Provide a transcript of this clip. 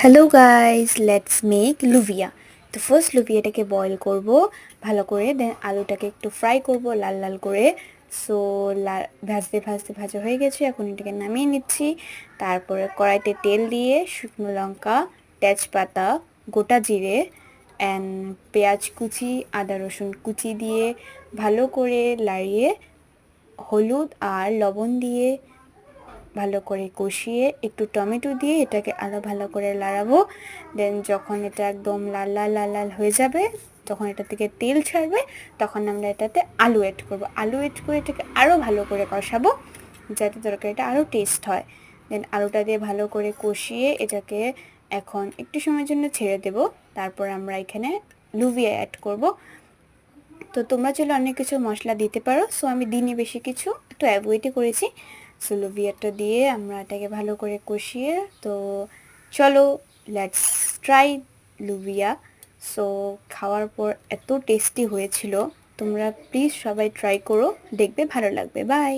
Hello guys, let's make lobia. তো first লুভিয়াটাকে boil করব ভালো করে, দেন আলুটাকে একটু ফ্রাই করব লাল লাল করে। সো ভাজতে ভাজতে ভাজা হয়ে গেছে, এখন এটাকে নামিয়ে নিচ্ছি। তারপরে কড়াইতে তেল দিয়ে শুকনো লঙ্কা, তেজপাতা, গোটা জিরে অ্যান্ড পেঁয়াজ কুচি, আদা রসুন কুচি দিয়ে ভালো করে লাড়িয়ে হলুদ আর লবণ দিয়ে ভালো করে কষিয়ে একটু টমেটো দিয়ে এটাকে আরও ভালো করে লাড়াবো। দেন যখন এটা একদম লাল লাল লাল লাল হয়ে যাবে, যখন এটা থেকে তেল ছাড়বে, তখন আমরা এটাতে আলু অ্যাড করব। আলু অ্যাড করে এটাকে আরও ভালো করে কষাবো যাতে তরকারিটা আরও টেস্ট হয়। দেন আলুটা দিয়ে ভালো করে কষিয়ে এটাকে এখন একটু সময়ের জন্য ছেড়ে দেব। তারপর আমরা এখানে লুভিয়া অ্যাড করব। তো তোমরা চাইলে অনেক কিছু মশলা দিতে পারো, সো আমি দিইনি, বেশি কিছু একটু অ্যাভয়েডই করেছি। সো লুভিয়াটা দিয়ে আমরা এটাকে ভালো করে কষিয়ে, তো চলো লেটস ট্রাই লুভিয়া। সো খাওয়ার পর এত টেস্টি হয়েছিল, তোমরা প্লিজ সবাই ট্রাই করো, দেখবে ভালো লাগবে। বাই।